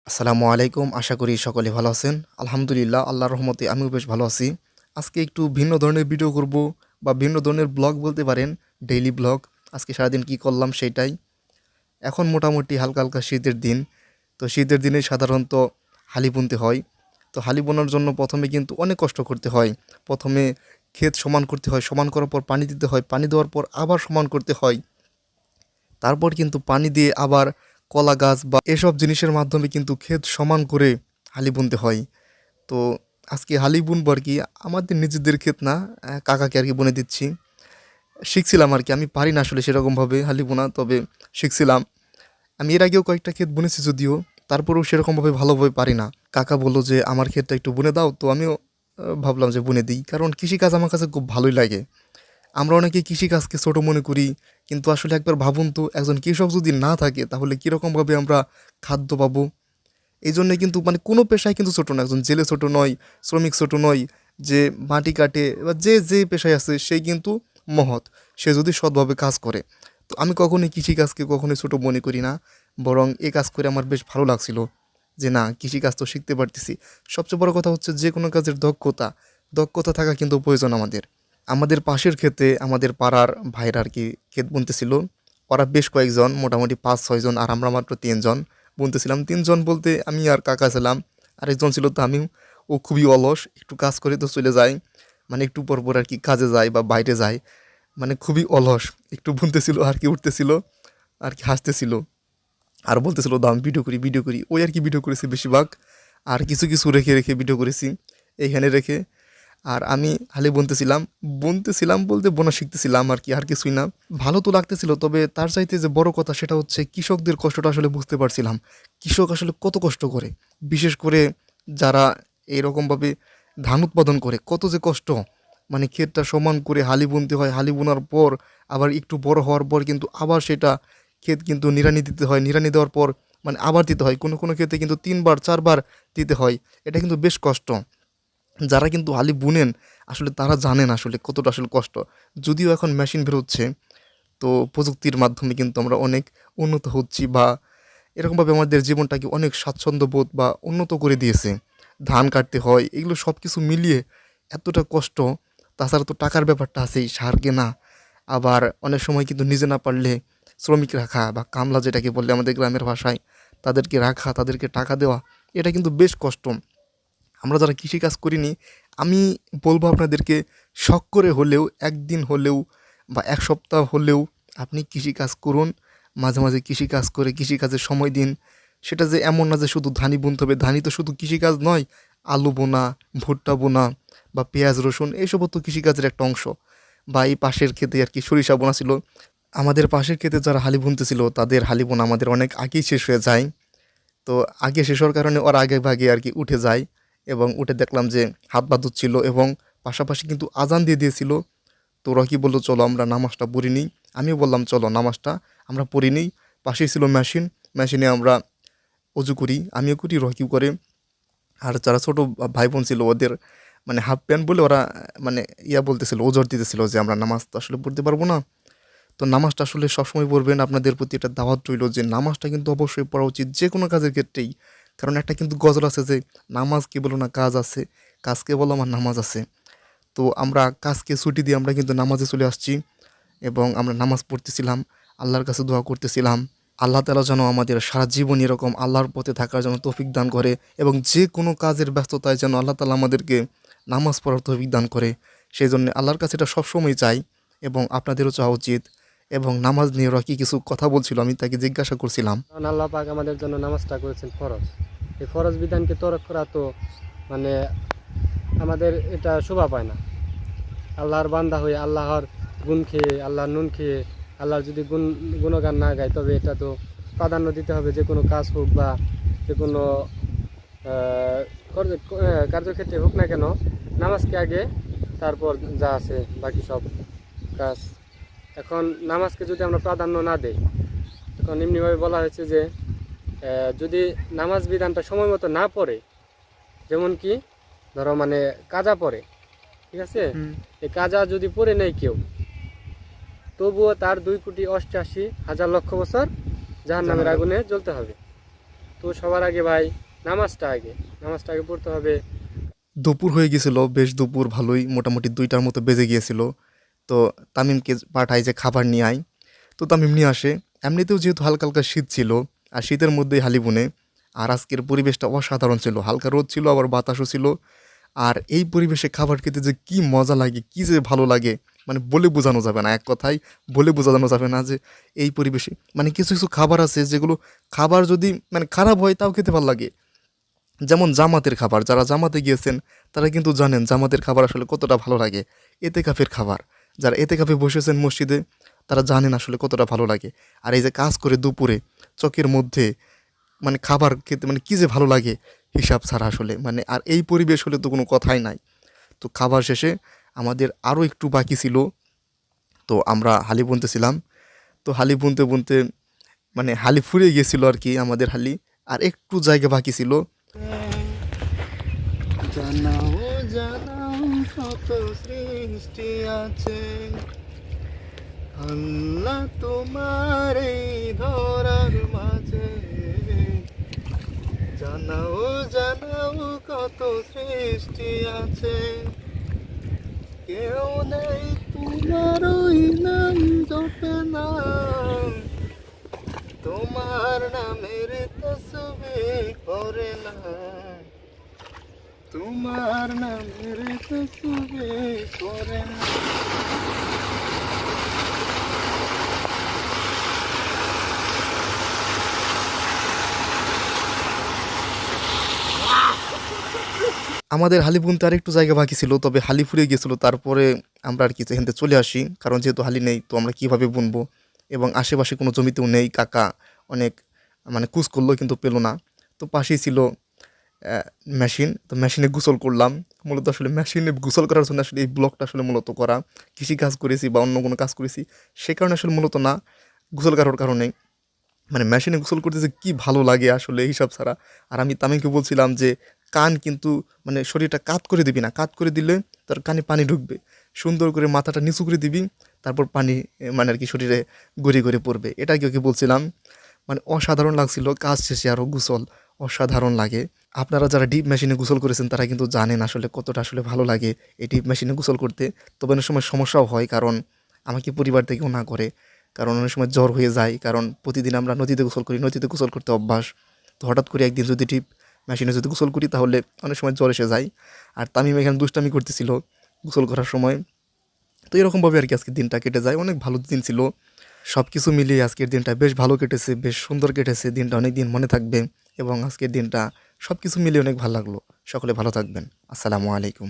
আসসালামু আলাইকুম। আশা করি সকলে ভালো আছেন। আলহামদুলিল্লাহ, আল্লাহর রহমতে আমিও বেশ ভালো আছি। আজকে একটু ভিন্ন ধরনের ভিডিও করব বা ভিন্ন ধরনের ব্লগ বলতে পারেন, ডেইলি ব্লগ। আজকে সারাদিন কি করলাম সেটাই। এখন মোটামুটি হালকা, হালকা শীতের দিন। তো শীতের দিনে সাধারণত হালি বুনতে হয়। তো হালি বোনার জন্য ১ম এ কিন্তু অনেক কষ্ট করতে হয়। ১ম এ ক্ষেত সমান করতে হয়, সমান করার পর পানি দিতে হয়, পানি দেওয়ার পর আবার সমান করতে হয়। তারপর কিন্তু পানি দিয়ে আবার কলা গাছ বা এসব জিনিসের মাধ্যমে কিন্তু ক্ষেত সমান করে হালি বুনতে হয়। তো আজকে হালি বুনবো আর কি, আমাদের নিজেদের ক্ষেত না, কাকাকে আর কি বুনে দিচ্ছি। শিখছিলাম আর কি, আমি পারি না আসলে সেরকমভাবে হালি বোনা, তবে শিখছিলাম। আমি এর আগেও কয়েকটা ক্ষেত বুনেছি যদিও, তারপরেও সেরকমভাবে ভালোভাবে পারি না। কাকা বললো যে আমার ক্ষেতটা একটু বুনে দাও, তো আমিও ভাবলাম যে বুনে দিই, কারণ কৃষিকাজ আমার কাছে খুব ভালোই লাগে। আমরা অনেকে কৃষিকাজকে ছোট মনে করি, কিন্তু আসলে একবার ভাবুন তো, একজন কৃষক যদি না থাকে তাহলে কীরকমভাবে আমরা খাদ্য পাবো। এই জন্যে কিন্তু মানে কোনো পেশায় কিন্তু ছোট না, একজন জেলে ছোট নয়, শ্রমিক ছোট নয়, যে মাটি কাটে বা যে যে পেশায় আছে সেই কিন্তু মহৎ, সে যদি সৎভাবে কাজ করে। তো আমি কখনোই কৃষিকাজকে কখনোই ছোট মনে করি না, বরং এ কাজ করে আমার বেশ ভালো লাগছিল, যে না, কৃষিকাজ তো শিখতে পারতেছি। সবচেয়ে বড় কথা হচ্ছে যে কোনো কাজের দক্ষতা, দক্ষতা থাকা কিন্তু প্রয়োজন আমাদের। আমাদের পাশের ক্ষেতে আমাদের পাড়ার ভাইরা আর কি ক্ষেত বুনতেছিল। ওরা বেশ কয়েকজন, মোটামুটি ৫-৬ জন, আর আমরা মাত্র ৩ জন বুনতেছিলাম। ৩ জন বলতে আমি আর কাকা ছিলাম। আরেকজন ছিল তামিম। ও খুবই অলস, একটু কাজ করে তো চলে যায়। মানে একটু পর, পর আর কি কাজে যায় বা বাইরে যায়। মানে খুবই অলস। একটু বুনতেছিল আর কি, উঠতেছিল আর কি, হাসতেছিল। আর বলতেছিল, দাও আমি ভিডিও করি, ভিডিও করি। ওই আর কি ভিডিও করেছি বেশিরভাগ। আর কিছু, কিছু রেখে, রেখে ভিডিও করেছি। এইখানে রেখে। আর আমি হালে বুনতেছিলাম। বুনতেছিলাম বলতে বোনা শিখতেছিলাম আর কি, আর কিছুই না। ভালো তো লাগতেছিল, তবে তার চাইতে যে বড় কথা সেটা হচ্ছে কৃষকদের কষ্টটা আসলে বুঝতে পারছিলাম। কৃষক আসলে কত কষ্ট করে। বিশেষ করে যারা এরকমভাবে ধান উৎপাদন করে, কত যে কষ্ট। মানে ক্ষেতটা সমান করে হালি বুনতে হয়, হালি বোনার পর আবার একটু বড় হওয়ার পর কিন্তু আবার সেটা ক্ষেত কিন্তু নিড়ানি দিতে হয়। নিড়ানি দেওয়ার পর মানে আবার দিতে হয়। কোনো, কোনো ক্ষেতে কিন্তু ৩ বার ৪ বার দিতে হয়। এটা কিন্তু বেশ কষ্ট। যারা কিন্তু হালি বুনেন আসলে তারা জানেন আসলে কতটা আসলে কষ্ট। যদিও এখন মেশিন বেরোচ্ছে, তো প্রযুক্তির মাধ্যমে কিন্তু আমরা অনেক উন্নত হচ্ছি, বা এরকমভাবে আমাদের জীবনটাকে অনেক স্বাচ্ছন্দ্যবোধ বা উন্নত করে দিয়েছে। ধান কাটতে হয়, এগুলো সব কিছু মিলিয়ে এতটা কষ্ট। তাছাড়া তো টাকার ব্যাপারটা আছেই, সার কেনা, আবার অনেক সময় কিন্তু নিজে না পারলে শ্রমিক রাখা বা কামলা যেটাকে বলে আমাদের গ্রামের ভাষায়, তাদেরকে রাখা, তাদেরকে টাকা দেওয়া, এটা কিন্তু বেশ কষ্ট। আমরা যারা কৃষিকাজ করিনি, আমি বলবো আপনাদেরকে, শখ করে হলেও, একদিন হলেও বা ১ সপ্তাহ হলেও আপনি কৃষিকাজ করুন। মাঝে, মাঝে কৃষিকাজ করে কৃষিকাজে সময় দিন। সেটা যে এমন না যে শুধু ধানই বুনতে হবে, ধানই তো শুধু কৃষিকাজ নয়। আলু বোনা, ভুট্টা বোনা বা পেঁয়াজ রসুন, এসবও তো কৃষিকাজের একটা অংশ। বা এই পাশের ক্ষেতে আর কি সরিষা বোনা ছিল। আমাদের পাশের ক্ষেতে যারা হালি বুনতেছিল তাদের হালি বোনা আমাদের অনেক আগেই শেষ হয়ে যায়। তো আগে শেষ হওয়ার কারণে ওরা আগে ভাগে আর কি উঠে যায়, এবং উঠে দেখলাম যে হাত পা ধুচ্ছিল, এবং পাশাপাশি কিন্তু আজান দিয়ে দিয়েছিল। তো ওরা কি বললো, চলো আমরা নামাজটা পড়ে নিই। আমিও বললাম চলো নামাজটা আমরা পড়ে নিই। পাশেই ছিল মেশিন, মেশিনে আমরা অজু করি, আমিও করি, রকিও করে। আর যারা ছোটো ভাই বোন ছিল ওদের মানে হাফ প্যান্ট বলে ওরা মানে বলতেছিল, ওজর দিতেছিল যে আমরা নামাজ তো আসলে পড়তে পারবো না। তো নামাজটা আসলে সবসময় পড়বেন, আপনাদের প্রতি একটা দাওয়াত রইল যে নামাজটা কিন্তু অবশ্যই পড়া উচিত যে কোনো কাজের ক্ষেত্রেই। কারণ একটা কিন্তু গজল আছে যে, নামাজ কে বলো না কাজ আছে, কাজকে বলো আমার নামাজ আছে। তো আমরা কাজকে ছুটি দিয়ে আমরা কিন্তু নামাজে চলে আসছি, এবং আমরা নামাজ পড়তেছিলাম, আল্লাহর কাছে দোয়া করতেছিলাম। আল্লাহ তাআলা যেন আমাদের সারা জীবন এরকম আল্লাহর পথে থাকার জন্য তৌফিক দান করে, এবং যে কোনো কাজের ব্যস্ততায় যেন আল্লাহ তাআলা আমাদেরকে নামাজ পড়ার তৌফিক দান করে। সেই জন্য আল্লাহর কাছে এটা সবসময় চাই, এবং আপনাদেরও চাওয়া উচিত। এবং নামাজ নিয়ে রকি কিছু কথা বলছিল, আমি তাকে জিজ্ঞাসা করছিলাম। কারণ আল্লাহ পাক আমাদের জন্য নামাজটা করেছেন ফরজ। এই ফরজ বিধানকে তরক করা তো মানে আমাদের এটা শোভা পায় না। আল্লাহর বান্দা হয়ে আল্লাহর গুণ খেয়ে, আল্লাহর নুন খেয়ে, আল্লাহর যদি গুণগান না গায়, তবে এটা তো প্রাধান্য দিতে হবে। যে কোনো কাজ হোক বা যে কোনো কার্যক্ষেত্রে হোক না কেন, নামাজকে আগে, তারপর যা আছে বাকি সব কাজ। এখন নামাজকে যদি আমরা প্রাধান্য না দেই, এখন এমনিভাবে বলা হয়েছে যে যদি নামাজ বিধানটা সময় মতো না পড়ে, যেমন কি ধরো মানে কাজা পড়ে, ঠিক আছে, এই কাজা যদি পড়ে নেয় কেউ, তবুও তার 2,88,00,000 লক্ষ বছর জাহান্নামের আগুনে জ্বলতে হবে। তো সবার আগে ভাই নামাজটা আগে পড়তে হবে। দুপুর হয়ে গেছিল, বেশ দুপুর ভালোই, মোটামুটি 2টার মতো বেজে গিয়েছিল। তো তামিমকে পাঠায় যে খাবার নিয়ে আয়, তো তামিম নিয়ে আসে। এমনিতেও যেহেতু হালকা হালকা শীত ছিল, আর শীতের মধ্যেই হালিবুনে, আর আজকের পরিবেশটা অসাধারণ ছিল, হালকা রোদ ছিল আবার বাতাসও ছিল। আর এই পরিবেশে খাবার খেতে যে কি মজা লাগে, কি যে ভালো লাগে, মানে বলে বোঝানো যাবে না, এক কথায় বলে বোঝানো যাবে না যে এই পরিবেশে মানে কিছু কিছু খাবার আছে যেগুলো খাবার যদি মানে খারাপ হয় তাও খেতে ভালো লাগে। যেমন জামাতের খাবার, যারা জামাতে গিয়েছেন তারা কিন্তু জানেন জামাতের খাবার আসলে কতটা ভালো লাগে। এতেকাফের খাবার, যারা এতেকাফে বসেছেন মসজিদে তারা জানেন আসলে কতটা ভালো লাগে। আর এই যে কাজ করে দুপুরে চকের মধ্যে মানে খাবার খেতে মানে কী যে ভালো লাগে হিসাব ছাড়া আসলে, মানে আর এই পরিবেশ হলে তো কোনো কথাই নাই। তো খাবার শেষে আমাদের আরও একটু বাকি ছিল, তো আমরা হালি বুনতেছিলাম। তো হালি বুনতে বুনতে মানে হালি ফুরিয়ে গিয়েছিল আর কি আমাদের হালি, আর একটু জায়গা বাকি ছিল। জানাও জানাও কত সৃষ্টি আছে আল্লাহ তোমার এই ধরার মাঝে, জানাও জানাও কত সৃষ্টি আছে, কেউ নেই তোমার ওই নাম জপে না, তোমার নামের তসবিহ করে না, তোমার নামের তসবিহ করে না। আমাদের হালি বুনতে আর একটু জায়গা বাকি ছিল, তবে হালি ফুরিয়ে গিয়েছিল। তারপরে আমরা আর কি এখান থেকে চলে আসি, কারণ যেহেতু হালি নেই তো আমরা কীভাবে বুনবো, এবং আশেপাশে কোনো জমিতেও নেই। কাকা অনেক মানে কুচ করলো কিন্তু পেলো না। তো পাশেই ছিল মেশিন, তো মেশিনে গোসল করলাম। মূলত আসলে মেশিনে গোসল করার জন্য আসলে এই ব্লগটা আসলে মূলত করা, কৃষি কাজ করেছি বা অন্য কোনো কাজ করেছি সে কারণে আসলে মূলত না, গোসল করার কারণে। মানে মেশিনে গোসল করতে যে কী ভালো লাগে আসলে হিসাব ছাড়া। আর আমি তামিমকে বলছিলাম যে কান কিন্তু মানে শরীরটা কাত করে দিবি না, কাত করে দিলে তোর কানে পানি ঢুকবে, সুন্দর করে মাথাটা নিচু করে দিবি, তারপর পানি মানে আর কি শরীরে গড়িয়ে গড়িয়ে পড়বে। এটা কি ওকে বলছিলাম। মানে অসাধারণ লাগছিল, কাজ শেষে আরও গোসল অসাধারণ লাগে। আপনারা যারা ডিপ মেশিনে গোসল করেছেন তারা কিন্তু জানেন আসলে কতটা আসলে ভালো লাগে এই ডিপ মেশিনে গোসল করতে। তবে অনেক সময় সমস্যাও হয়, কারণ আমাকে পরিবার থেকেও না করে, কারণ অনেক সময় জ্বর হয়ে যায়, কারণ প্রতিদিন আমরা নদীতে গোসল করি, নদীতে গোসল করতে অভ্যাস। তো হঠাৎ করে একদিন যদি ডিপ মেশিনে যদি গোসল করি তাহলে অনেক সময় জ্বর এসে যায়। আর তামিম এখানে দুষ্টামি করতেছিল গোসল করার সময়। তো এরকমভাবে আর কি আজকের দিনটা কেটে যায়, অনেক ভালো দিন ছিল। সব কিছু মিলিয়ে আজকের দিনটা বেশ ভালো কেটেছে, বেশ সুন্দর কেটেছে, দিনটা অনেক দিন মনে থাকবে। এবং আজকের দিনটা সব কিছু মিলিয়ে অনেক ভালো লাগলো। সকলে ভালো থাকবেন। আসসালামু আলাইকুম।